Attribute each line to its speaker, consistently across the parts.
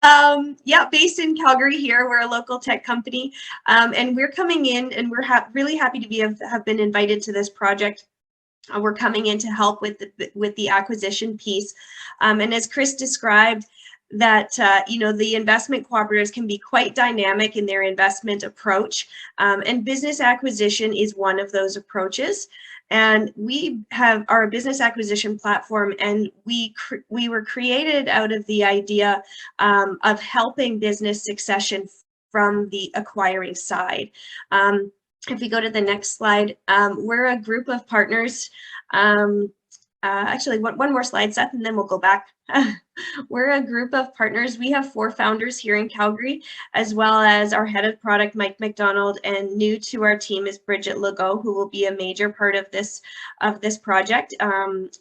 Speaker 1: Yeah, based in Calgary here. We're a local tech company, and we're coming in, and we're really happy to have been invited to this project. We're coming in to help with the acquisition piece, and as Chris described, that you know, the investment cooperatives can be quite dynamic in their investment approach, and business acquisition is one of those approaches. And we have our business acquisition platform, and we were created out of the idea of helping business succession from the acquiring side. If we go to the next slide, we're a group of partners. Actually, one more slide, Seth, and then we'll go back. We're a group of partners. We have 4 founders here in Calgary, as well as our head of product, Mike McDonald, and new to our team is Bridget Legault, who will be a major part of this project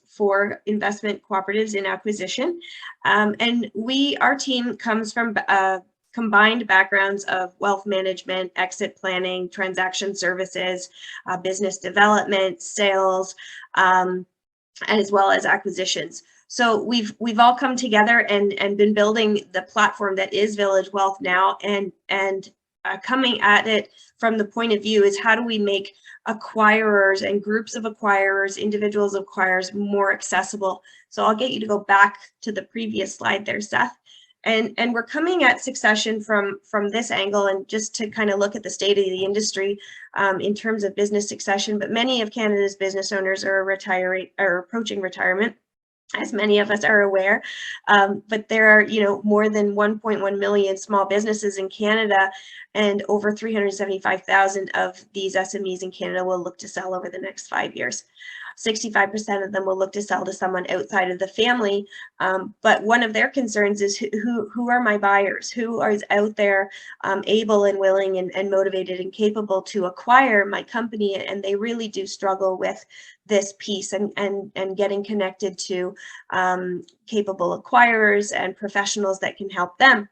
Speaker 1: for investment cooperatives in acquisition. And our team comes from combined backgrounds of wealth management, exit planning, transaction services, business development, sales, as well as acquisitions. So we've all come together and been building the platform that is VillageWellth now, and coming at it from the point of view is how do we make acquirers and groups of acquirers, individuals acquirers, more accessible. So I'll get you to go back to the previous slide there, Seth. And we're coming at succession from this angle, and just to kind of look at the state of the industry in terms of business succession. But many of Canada's business owners are retiring or approaching retirement, as many of us are aware. But there are, you know, more than 1.1 million small businesses in Canada, and over 375,000 of these SMEs in Canada will look to sell over the next 5 years. 65% of them will look to sell to someone outside of the family. But one of their concerns is who are my buyers? Who is out there able and willing and motivated and capable to acquire my company? And they really do struggle with this piece and getting connected to capable acquirers and professionals that can help them,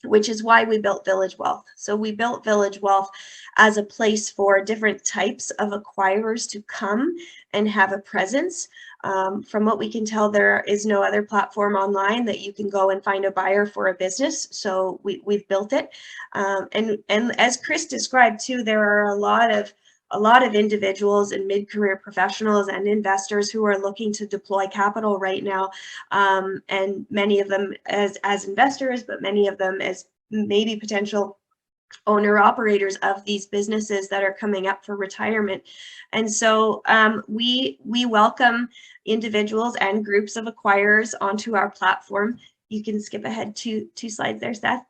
Speaker 1: which is why we built VillageWellth. So we built VillageWellth as a place for different types of acquirers to come and have a presence. From what we can tell, there is no other platform online that you can go and find a buyer for a business. So we've built it. And as Chris described too, there are a lot of individuals and mid-career professionals and investors who are looking to deploy capital right now, and many of them as investors, but many of them as maybe potential owner operators of these businesses that are coming up for retirement. And so we welcome individuals and groups of acquirers onto our platform. You can skip ahead two slides there, Seth.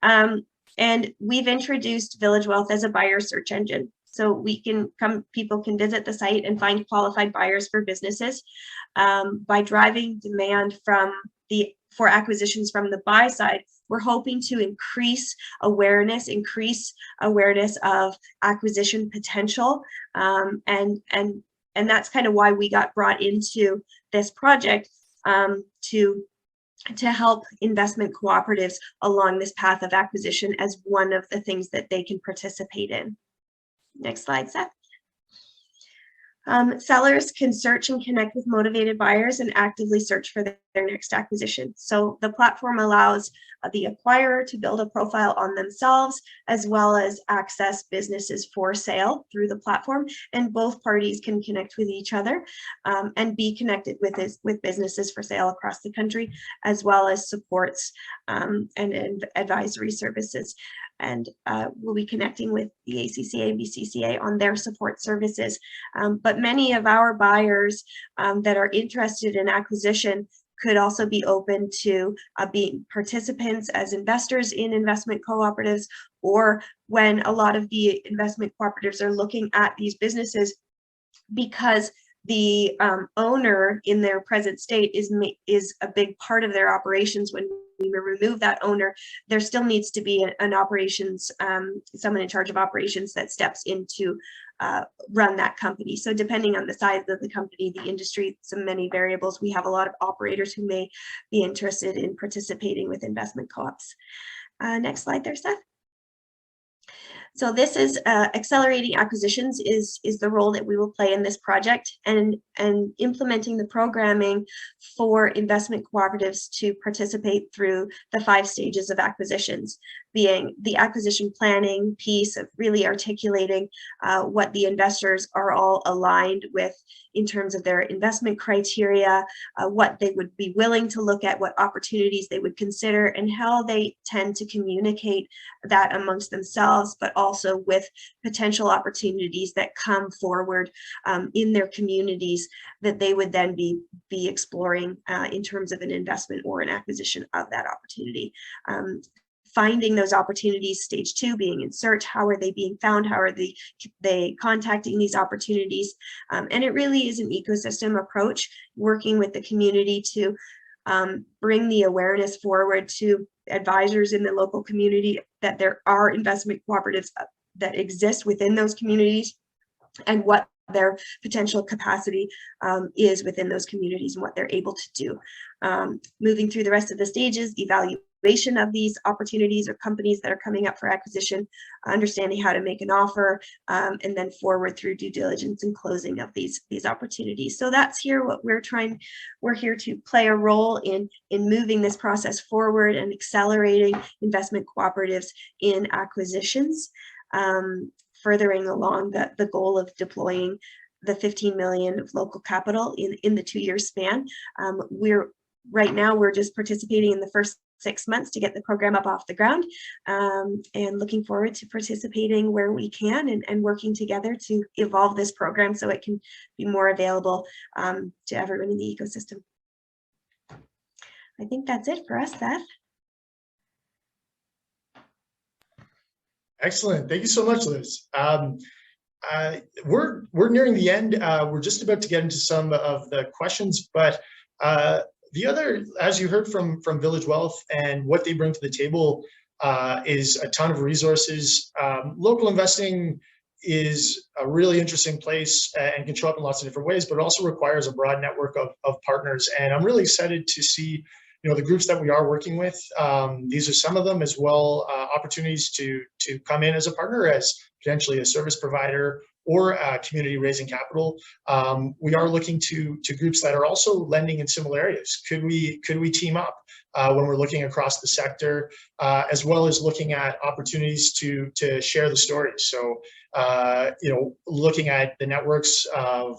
Speaker 1: And we've introduced VillageWellth as a buyer search engine. So people can visit the site and find qualified buyers for businesses by driving demand for acquisitions from the buy side. We're hoping to increase awareness of acquisition potential, and that's kind of why we got brought into this project, to help investment cooperatives along this path of acquisition as one of the things that they can participate in. Next slide, Seth. Sellers can search and connect with motivated buyers and actively search for their next acquisition. So the platform allows the acquirer to build a profile on themselves, as well as access businesses for sale through the platform. And both parties can connect with each other and be connected with businesses for sale across the country, as well as supports and advisory services. And we'll be connecting with the ACCA and BCCA on their support services. But many of our buyers that are interested in acquisition could also be open to being participants as investors in investment cooperatives, or when a lot of the investment cooperatives are looking at these businesses, because the owner in their present state is a big part of their operations. When we remove that owner, there still needs to be an operations, someone in charge of operations that steps in to run that company. So depending on the size of the company, the industry, so many variables, we have a lot of operators who may be interested in participating with investment co-ops. Next slide there, Seth. So this is accelerating acquisitions is the role that we will play in this project, and implementing the programming for investment cooperatives to participate through the 5 stages of acquisitions, being the acquisition planning piece of really articulating what the investors are all aligned with in terms of their investment criteria, what they would be willing to look at, what opportunities they would consider, and how they tend to communicate that amongst themselves, but also with potential opportunities that come forward in their communities that they would then be exploring in terms of an investment or an acquisition of that opportunity. Finding those opportunities, stage 2 being in search. How are they being found? How are they contacting these opportunities? And it really is an ecosystem approach, working with the community to bring the awareness forward to advisors in the local community that there are investment cooperatives that exist within those communities, and what their potential capacity is within those communities and what they're able to do. Moving through the rest of the stages, evaluation of these opportunities or companies that are coming up for acquisition, understanding how to make an offer, and then forward through due diligence and closing of these opportunities. So that's here what we're here to play a role in moving this process forward and accelerating investment cooperatives in acquisitions, furthering along the goal of deploying the 15 million of local capital in the 2-year span. Right now we're just participating in the first 6 months to get the program up off the ground, and looking forward to participating where we can and working together to evolve this program so it can be more available to everyone in the ecosystem. I think that's it for us, Seth.
Speaker 2: Excellent. Thank you so much, Liz. We're nearing the end. We're just about to get into some of the questions, but the other, as you heard from VillageWellth and what they bring to the table, is a ton of resources. Local investing is a really interesting place and can show up in lots of different ways, but it also requires a broad network of partners. And I'm really excited to see, the groups that we are working with. These are some of them as well, opportunities to come in as a partner, as potentially a service provider or community raising capital. We are looking to groups that are also lending in similar areas. Could we team up when we're looking across the sector, as well as looking at opportunities to share the stories? So, looking at the networks of,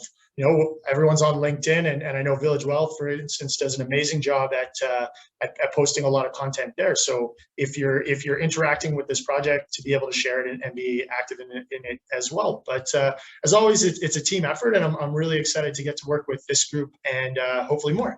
Speaker 2: everyone's on LinkedIn, and I know VillageWellth, for instance, does an amazing job at posting a lot of content there. So if you're interacting with this project, to be able to share it and be active in it as well. But as always, it's a team effort, and I'm really excited to get to work with this group and hopefully more.